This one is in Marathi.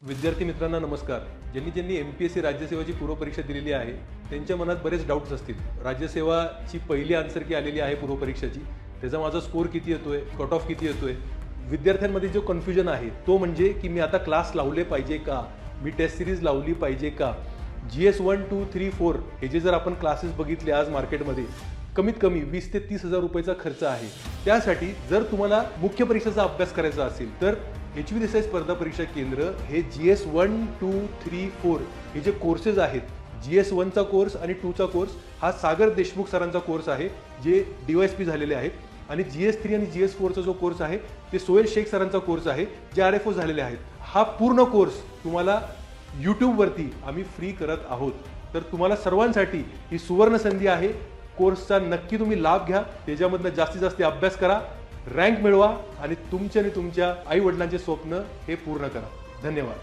विद्यार्थी मित्रांना नमस्कार. ज्यांनी MPSC राज्यसेवाची पूर्वपरीक्षा दिलेली आहे त्यांच्या मनात बरेच डाऊट्स असतील. राज्यसेवाची पहिली आन्सर की आलेली आहे पूर्वपरीक्षेची, त्याचा माझा स्कोर किती येतोय, कट ऑफ किती येतोय. विद्यार्थ्यांमध्ये जो कन्फ्युजन आहे तो म्हणजे की मी आता क्लास लावले पाहिजे का, मी टेस्ट सिरीज लावली पाहिजे का. GS 1, 2, 3, 4 हे जे जर आपण क्लासेस बघितले आज मार्केटमध्ये कमीत कमी 20 ते 30 हजार रुपयाचा खर्च आहे. त्यासाठी जर तुम्हाला मुख्य परीक्षेचा अभ्यास करायचा असेल तर HV देसाई स्पर्धा परीक्षा केंद्र हे GS 1, 2, 3, 4 हे जे कोर्सेस आहेत, GS 1चा कोर्स आणि 2चा कोर्स हा सागर देशमुख सरांचा कोर्स आहे जे DYSP झालेले आहेत, आणि GS 3 आणि GS 4चा जो कोर्स आहे ते सोहेल शेख सरांचा कोर्स आहे जे RFO झालेले आहेत. हा पूर्ण कोर्स तुम्हाला यूट्यूबवरती आम्ही फ्री करत आहोत. तर तुम्हाला सर्वांसाठी ही सुवर्ण संधी आहे. कोर्सचा नक्की तुम्ही लाभ घ्या, त्याच्यामधनं जास्तीत जास्त अभ्यास करा, रँक मिळवा आणि तुमचे आणि तुमच्या आई वडिलांचे स्वप्न हे पूर्ण करा. धन्यवाद.